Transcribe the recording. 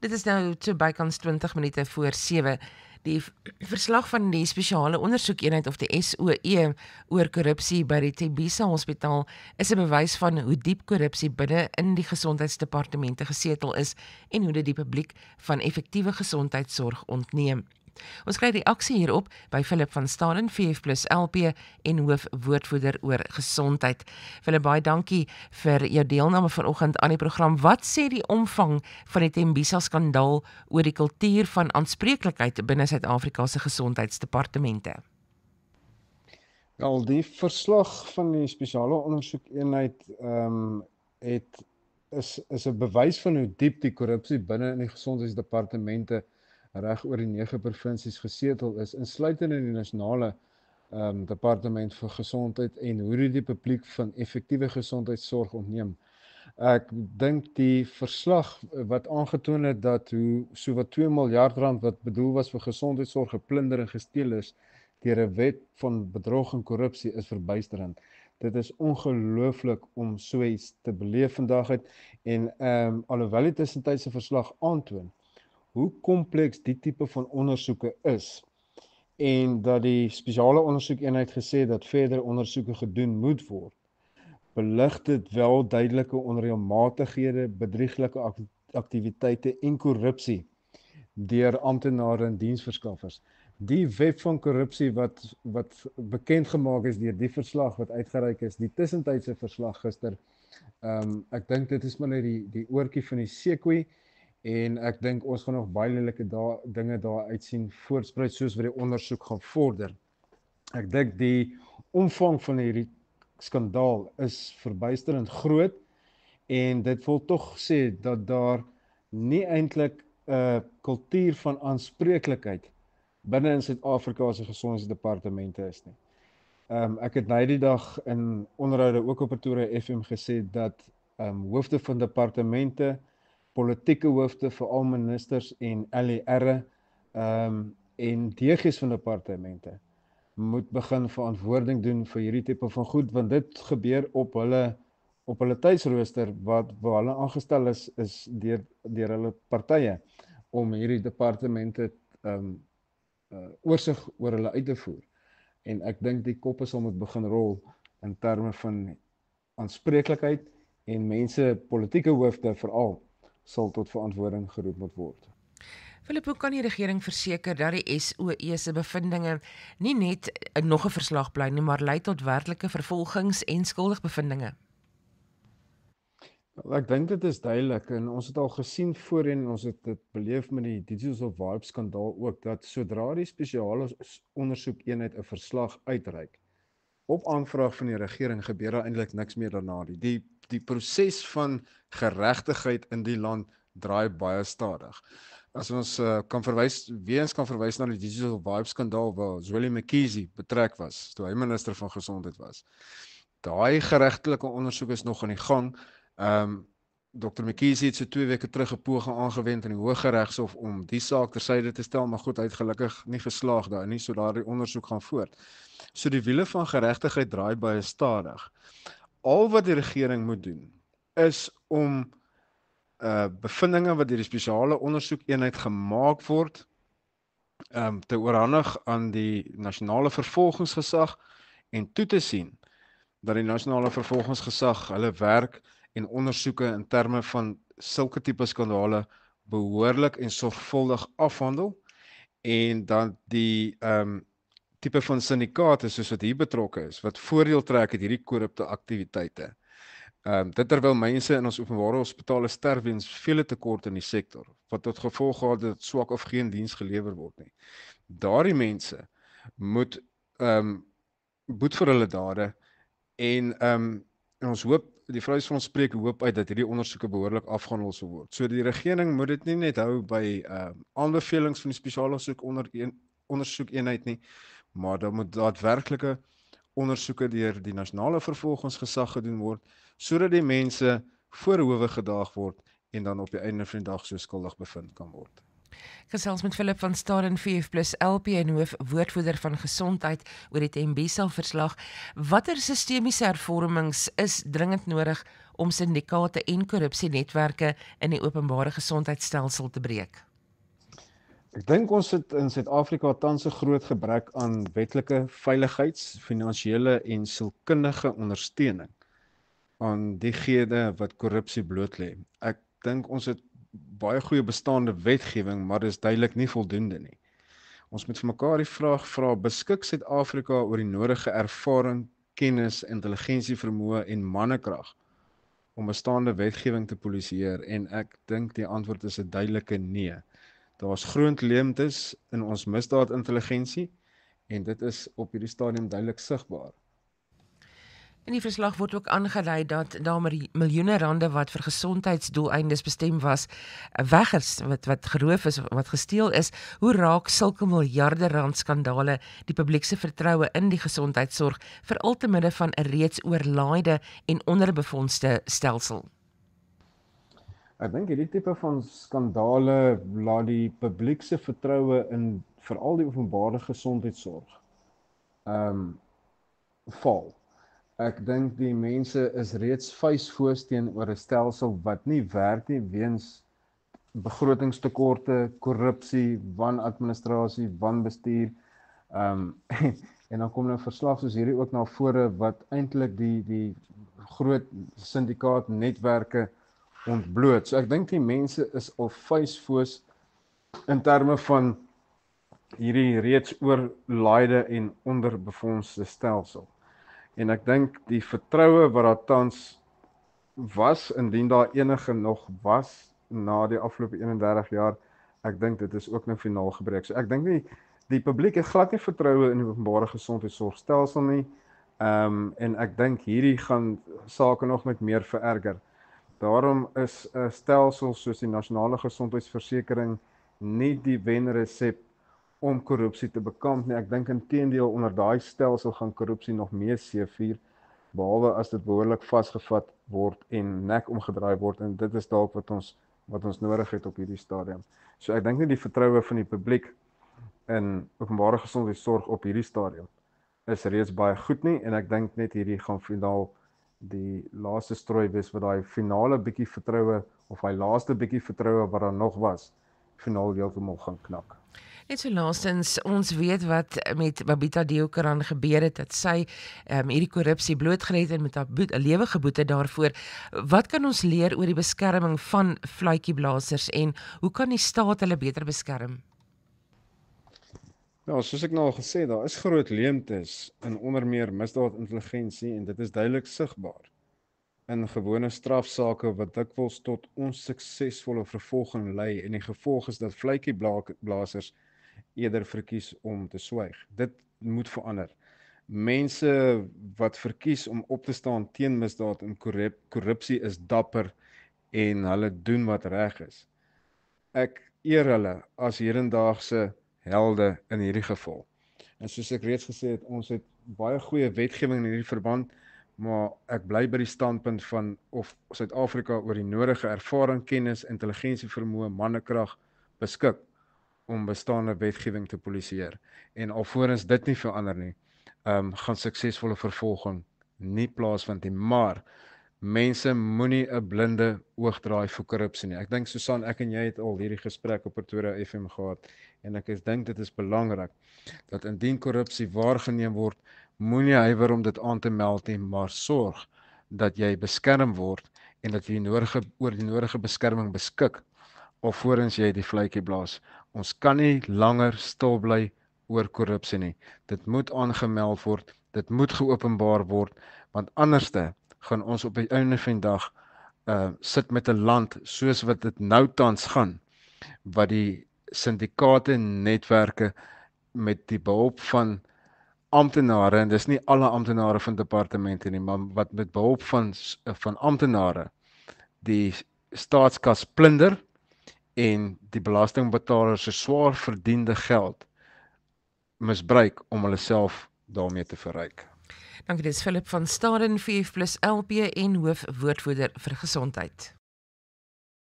Dit is nou so bykans 20 minute voor 7. Die verslag van die spesiale ondersoekeenheid of die SOE oor korrupsie by die Tembisa Hospitaal is 'n bewys van hoe diep korrupsie binne in die gesondheidsdepartemente gesetel is en hoe dit die publiek van effektiewe gesondheidsorg ontneem. Ons kry reaksie hierop by Philip van Staden, VF+LP en hoofwoordvoerder oor gesondheid. Philip, baie dankie vir jou deelname vanoggend aan die program. Wat sê die omvang van die Tembisa skandaal oor die kultuur van aanspreeklikheid binne Suid-Afrika se gesondheidsdepartemente? Al die verslag van die spesiale ondersoekeenheid is 'n bewys van hoe diep die korrupsie binne in die gesondheidsdepartemente reg oor die 9 provinsies gesetel is, insluitend in die nasionale departement vir gesondheid en hoe die publiek van effektiewe gesondheidsorg ontneem. Ek dink die verslag wat aangetoon het dat hoe sowat 2 miljard rand wat bedoel was vir gesondheidsorg geplunder en gesteel is deur 'n wet van bedrog en korrupsie is verbuisterend. Dit is ongelooflik om so iets te beleef vandag uit en alhoewel die tussentydse verslag aantoon hoe kompleks die tipe van ondersoeke is en dat die spesiale ondersoekeenheid gesê dat verdere ondersoeke gedoen moet word, belig dit wel duidelike onreëlmatighede, bedrieglike aktiwiteite en korrupsie deur amptenare en diensverskaffers. Die web van korrupsie wat bekend gemaak is deur die verslag wat uitgereik is, die tussentydse verslag gister, ek dink dit is maar net die oortjie van die sekoe. En ek dink ons gaan nog baie lelike dinge daar uitsien voortspruit soos wat die ondersoek gaan vorder. Ek dink die omvang van hierdie skandaal is verbuisterend groot en dit wil tog sê dat daar nie eintlik 'n kultuur van aanspreeklikheid binne in Suid-Afrika se gesondheidsdepartemente is nie. Ek het nou die dag in onderhoude ook op Pretoria FM gesê dat hoofde van departemente, politieke hoofde, veral ministers en LER en DG's van departemente moet begin verantwoording doen vir hierdie tipe van goed, want dit gebeur op hulle tydsrooster waar hulle aangestel is deur hulle partye om hierdie departemente oorsig oor hulle uit te voer. En ek dink die koppe sal moet begin rol in terme van aanspreeklikheid en mense, politieke hoofde veral, sal tot verantwoording geroep moet word. Philip, hoe kan die regering verseker dat die SOE se bevindinge nie net nog 'n verslag bly nie, maar lei tot werklike vervolgings en skuldigbevindinge? Ek dink dit is duidelik en ons het al gesien voorheen en ons het dit beleef met die Digital Vibe skandaal ook, dat sodra die spesiale ondersoekeenheid 'n verslag uitreik, op aanvraag van die regering gebeur daar eintlik niks meer daarna nie. Die proses van geregtigheid in die land draai baie stadig. As ons kan verwys na die Digital Vibe skandaal waar Zweli Mkhize betrek was, toe hy minister van gesondheid was. Daai geregtelike ondersoek is nog aan die gang. Dr. Mkhize het so 2 weke terug 'n poging aangewend in die Hooggeregshof om die saak tersyde te stel, maar goed, hy het gelukkig nie geslaag daar nie, so daardie ondersoek gaan voort. So die wiele van geregtigheid draai baie stadig. Al wat die regering moet doen is om bevindinge wat deur die spesiale ondersoekeenheid gemaak word te oorhandig aan die nasionale vervolgingsgesag en toe te sien dat die nasionale vervolgingsgesag hulle werk en ondersoeke in terme van sulke tipe skandale behoorlik en sorgvuldig afhandel en dan die tipe van syndikaate soos wat hier betrokke is, wat voordeel trek uit hierdie korrupte aktiwiteite. Dit terwyl mense in ons openbare hospitale sterf weens vele tekorte in die sektor, wat tot gevolg gehad dat swak of geen diens gelewer word nie. Daardie mense moet boet vir hulle dade en ons hoop, die Vryheidsfront spreek hoop uit dat hierdie ondersoeke behoorlik afgehandel sal word. So die regering moet dit nie net hou by aanbevelings van die spesiale ondersoekeenheid nie, maar daar moet daadwerklike ondersoeke deur die nasionale vervolgingsgesag gedoen word, sodat die mense voor howe gedaag word en dan op die einde van die dag so skuldig bevind kan word. Gesels met Philip van Staden, VF+LP en hoofwoordvoerder van gesondheid oor die Tembisa verslag. Watter sistemiese hervormings is dringend nodig om syndikaate en korrupsienetwerke in die openbare gesondheidsstelsel te breek? Ek dink ons het in Suid-Afrika tans 'n groot gebrek aan wetlike veiligheids, finansiële en sielkundige ondersteuning aan diegene wat korrupsie bloot lê. Ek dink ons het baie goeie bestaande wetgewing, maar dis duidelik nie voldoende nie. Ons moet vir mekaar die vraag vra, beskik Suid-Afrika oor die nodige ervaring, kennis, intelligensievermoë en mannekrag om bestaande wetgewing te polisieer? En ek dink die antwoord is 'n duidelike nee. Daar's groot leemtes in ons misdaadintelligensie en dit is op hierdie stadium duidelik sigbaar. In die verslag word ook aangedui dat daar miljoene rande wat vir gesondheidsdoeleindes bestem was, weg is, wat geroof is, wat gesteel is. Hoe raak sulke miljarde rand skandale die publiek se vertroue in die gesondheidsorg, veral te midde van 'n reeds oorlaaide en onderbefondsde stelsel? Ek dink hierdie tipe van skandale laat die publiek se vertroue in veral die openbare gesondheidsorg val. Ek dink die mense is reeds vuisvoos teenoor 'n stelsel wat nie werk nie weens begrotingstekorte, korrupsie, wanadministrasie, wanbestuur. En dan kom 'n verslag soos hierdie ook na vore wat eintlik die groot syndikaat netwerke ontbloot. So ek dink die mense is al vuisvoos in terme van hierdie reeds oorlaaide en onderbefondste stelsel. En ek dink die vertroue wat daar tans was, indien daar enige nog was na die afgelope 31 jaar, ek dink dit is ook nou finaal gebreek. So ek dink nie die publiek het glad nie vertroue in die openbare gesondheidsorgstelsel nie. En ek dink hierdie gaan sake nog met meer vererger. Daarom is 'n stelsel soos die nasionale gesondheidsversekering nie die wenresep om korrupsie te bekamp nie. Ek dink inteendeel onder daai stelsel gaan korrupsie nog meer seevier, behalwe as dit behoorlik vasgevat word en nek omgedraai word, en dit is dalk wat ons nodig het op hierdie stadium. So ek dink nie die vertroue van die publiek in openbare gesondheidsorg op hierdie stadium is reeds baie goed nie, en ek dink net hierdie gaan finaal die laaste strooi wees wat daai finale bietjie vertroue of daai laaste bietjie vertroue wat daar nog was, finaal heeltemal gaan knak. Net so laastens, ons weet wat met Babita Deokaran gebeur het, dat sy hierdie korrupsie blootgelê het en met 'n lewige boete daarvoor. Wat kan ons leer oor die beskerming van fluitjieblasers en hoe kan die staat hulle beter beskerm? Ja, soos ek nou al gesê het, daar is groot leemtes in onder meer misdaadintelligensie en dit is duidelik sigbaar in gewone strafsake wat dikwels tot onsuksesvolle vervolging lei, en die gevolg is dat fluitjieblasers eerder verkies om te swyg. Dit moet verander. Mense wat verkies om op te staan teen misdaad en korrupsie is dapper en hulle doen wat reg is. Ek eer hulle as hedendaagse helde in hierdie geval. En soos ek reeds gesê het, ons het baie goeie wetgewing in hierdie verband, maar ek bly by die standpunt van of Suid-Afrika oor die nodige ervaring, kennis, intelligensievermoë, mannekrag beskik om bestaande wetgewing te polisieer. En alvorens dit nie verander nie, gaan suksesvolle vervolging nie plaasvind nie, maar mense moenie 'n blinde oog draai vir korrupsie nie. Ek dink Susan, ek en jy het al hierdie gesprek op Pretoria FM gehad, en ek dink dit is belangrik dat indien korrupsie waargeneem word, moenie huiwer om dit aan te meld nie, maar sorg dat jy beskerm word en dat jy oor die nodige beskerming beskik alvorens jy die fluitjie blaas. Ons kan nie langer stil bly oor korrupsie nie. Dit moet aangemeld word, dit moet geopenbaar word, want anderste gaan ons op die einde van die dag sit met 'n land soos wat dit nou tans gaan, wat die syndikaate en netwerke met die behulp van amptenare, en dis nie alle amptenare van departemente nie, maar wat met behulp van amptenare die staatskas plunder en die belastingbetalers se swaar verdiende geld misbruik om hulle self daarmee te verryk. Dankie, dis Philip van Staden, VF+ LP en hoofwoordvoerder vir gesondheid.